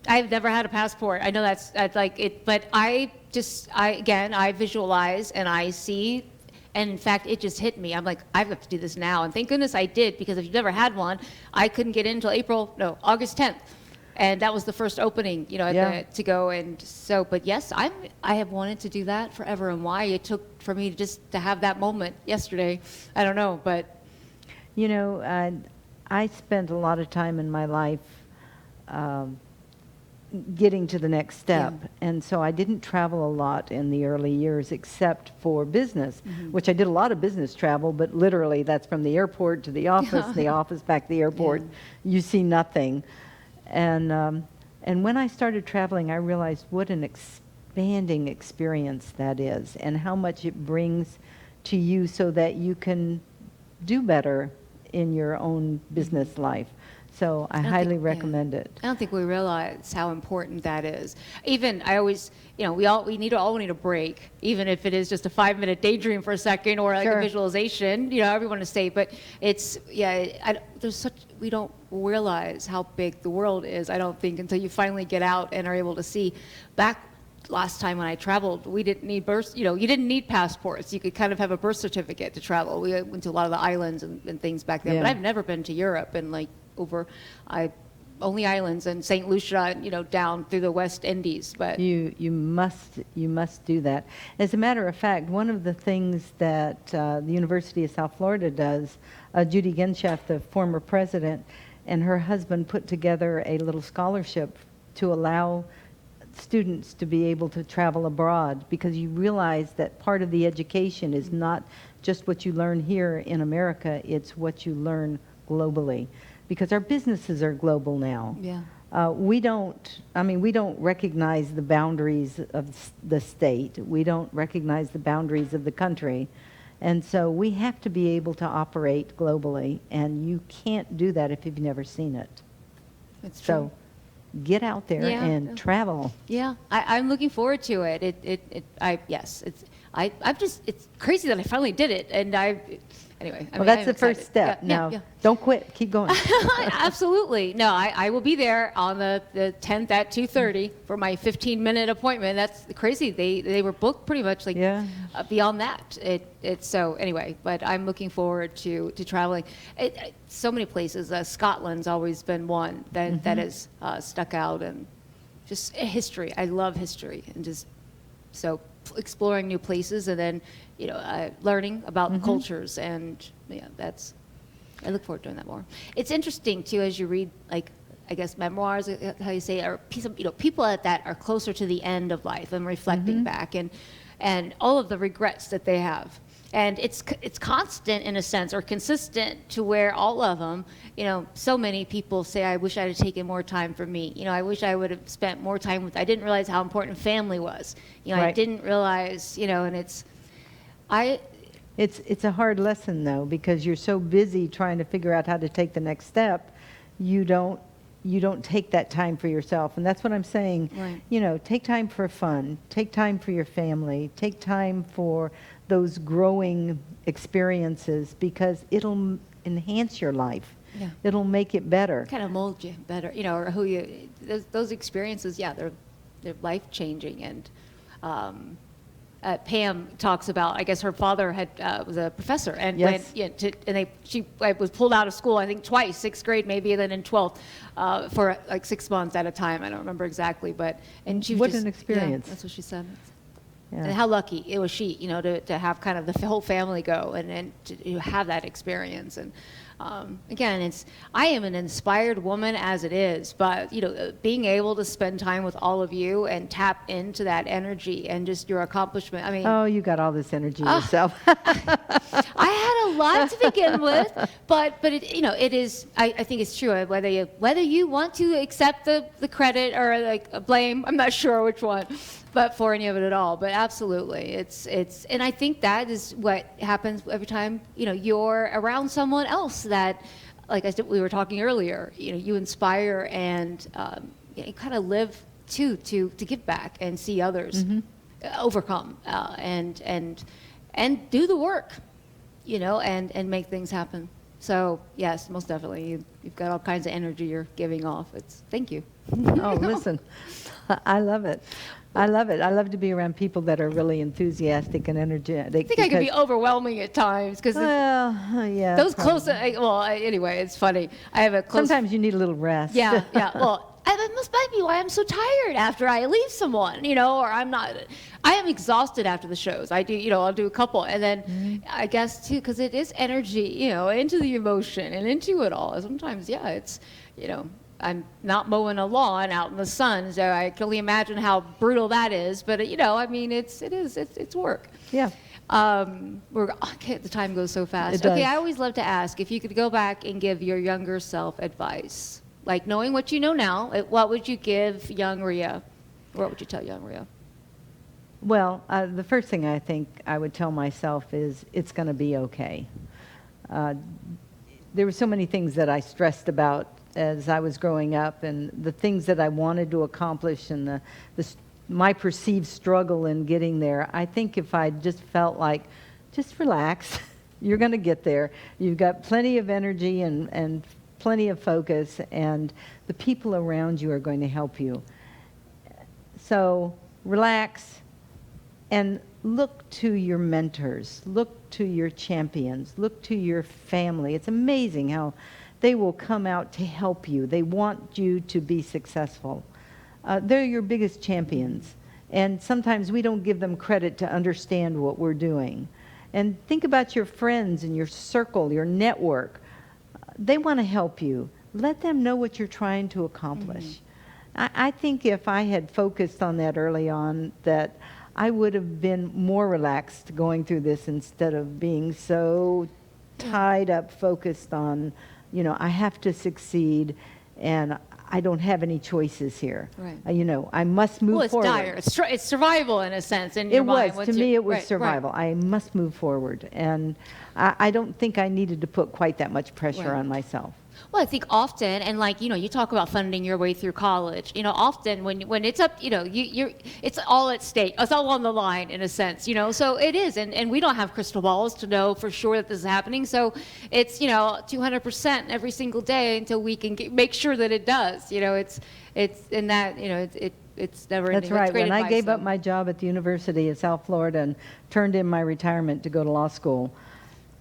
I've never had a passport. I know that's like it, but I visualize and I see, and in fact, it just hit me. I'm like, I've got to do this now. And thank goodness I did, because if you've never had one, I couldn't get in until August 10th. And that was the first opening, to go. And so, but yes, I have wanted to do that forever. And why it took for me to have that moment yesterday, I don't know, but. I spent a lot of time in my life getting to the next step. Yeah. And so I didn't travel a lot in the early years except for business, which I did a lot of business travel, but literally that's from the airport to the office, the office back to the airport. Yeah. You see nothing. And when I started traveling, I realized what an expanding experience that is and how much it brings to you so that you can do better in your own business life. So I highly recommend it. I don't think we realize how important that is. Even I always, we need a break, even if it is just a 5-minute daydream for a second or like a visualization. Everyone to say, but it's we don't realize how big the world is. I don't think until you finally get out and are able to see. Back last time when I traveled, we didn't need you didn't need passports. You could kind of have a birth certificate to travel. We went to a lot of the islands and things back then, but I've never been to Europe and only islands and St. Lucia, down through the West Indies. But you must do that. As a matter of fact, one of the things that the University of South Florida does, Judy Genschaft, the former president, and her husband put together a little scholarship to allow students to be able to travel abroad, because you realize that part of the education is not just what you learn here in America, it's what you learn globally. Because our businesses are global now. Yeah. We don't recognize the boundaries of the state. We don't recognize the boundaries of the country. And so we have to be able to operate globally, and you can't do that if you've never seen it. That's true. So get out there and travel. Yeah, I'm looking forward to it. It's crazy that I finally did it, and anyway. That's the first step. Don't quit. Keep going. Absolutely. No, I will be there on the 10th at 2:30 for my 15-minute appointment. That's crazy. They were booked pretty much beyond that. So anyway, but I'm looking forward to traveling. So many places. Scotland's always been one that has stuck out, and just history. I love history, and just so exploring new places, and then learning about the cultures, and I look forward to doing that more. It's interesting too, as you read, memoirs, how you say, or people that are closer to the end of life and reflecting back, and all of the regrets that they have. And it's constant in a sense, or consistent, to where all of them, so many people say, I wish I had taken more time for me. I wish I would have spent more time I didn't realize how important family was. I didn't realize, and it's a hard lesson though, because you're so busy trying to figure out how to take the next step, you don't take that time for yourself. And that's what I'm saying. Right. Take time for fun, take time for your family, take time for those growing experiences, because it'll enhance your life. Yeah. It'll make it better. Kind of mold you better, or who you, those experiences, they're life-changing. And Pam talks about, I guess her father was a professor, and she was pulled out of school, I think twice, 6th grade maybe, and then in 12th, for 6 months at a time. I don't remember exactly, and she was what an experience. Yeah, that's what she said. Yeah. And how lucky it was she, to have kind of the whole family go and to have that experience. And again, I am an inspired woman as it is, but being able to spend time with all of you and tap into that energy and just your accomplishment. Oh, you got all this energy yourself. I had a lot to begin with, but it, it is. I think it's true. Whether you want to accept the credit or blame, I'm not sure which one, but for any of it at all. But absolutely, it's and I think that is what happens every time you're around someone else that, like we were talking earlier, you inspire and you kind of live to give back and see others overcome and do the work, and make things happen. So yes, most definitely. You've got all kinds of energy you're giving off. Thank you. Oh, listen, I love it. I love it. I love to be around people that are really enthusiastic and energetic. I think I can be overwhelming at times because yeah. those probably. close. Anyway, it's funny. I have a close. Sometimes you need a little rest. Yeah, yeah. Well, that must be why I'm so tired after I leave someone, or I'm not. I am exhausted after the shows. I do, I'll do a couple, and then I guess too, because it is energy, into the emotion and into it all. Sometimes, yeah, it's, I'm not mowing a lawn out in the sun, so I can only imagine how brutal that is. But it's work. Yeah. The time goes so fast. It does. Okay, I always love to ask if you could go back and give your younger self advice, like knowing what you know now. What would you give young Rhea? What would you tell young Rhea? Well, the first thing I think I would tell myself is it's going to be okay. There were so many things that I stressed about as I was growing up, and the things that I wanted to accomplish, and my perceived struggle in getting there. I think if I just felt like, just relax, you're going to get there. You've got plenty of energy and plenty of focus, and the people around you are going to help you. So relax and look to your mentors, look to your champions, look to your family. It's amazing how they will come out to help you. They want you to be successful. They're your biggest champions. And sometimes we don't give them credit to understand what we're doing. And think about your friends and your circle, your network. They want to help you. Let them know what you're trying to accomplish. I think if I had focused on that early on, that I would have been more relaxed going through this instead of being so tied up, focused on, I have to succeed and I don't have any choices here. Right. I must move forward. Well, it's dire. It's survival in a sense. In your mind. To me, it was survival. Right. I must move forward. And I don't think I needed to put quite that much pressure on myself. Well, I think often, and you talk about funding your way through college. Often when it's up, it's all at stake. It's all on the line in a sense. So it is, and we don't have crystal balls to know for sure that this is happening. So it's 200% every single day until we can make sure that it does. It's in that it's never ending. That's right. When I gave up my job at the University of South Florida and turned in my retirement to go to law school,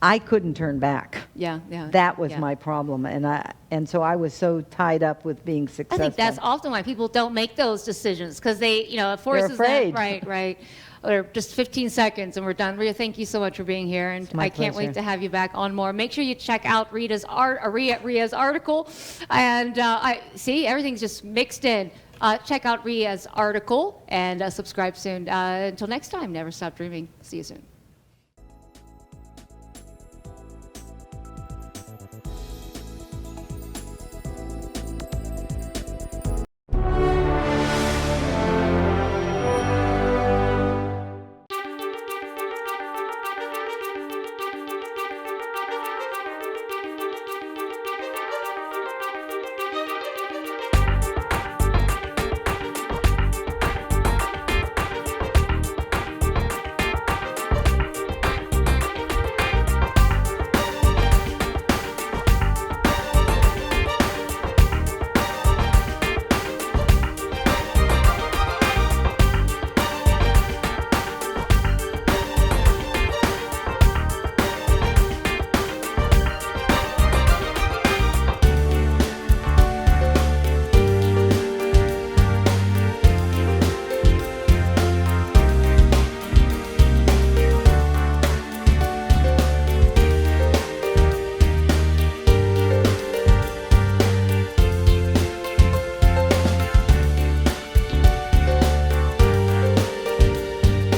I couldn't turn back. Yeah. That was my problem, and so I was so tied up with being successful. I think that's often why people don't make those decisions, because they, it forces They're afraid. them. Right. Or just 15 seconds and we're done. Rhea, thank you so much for being here, and I can't wait to have you back on more. Make sure you check out Rita's Rhea's article, and I see everything's just mixed in. Check out Rhea's article and subscribe soon. Until next time, never stop dreaming. See you soon.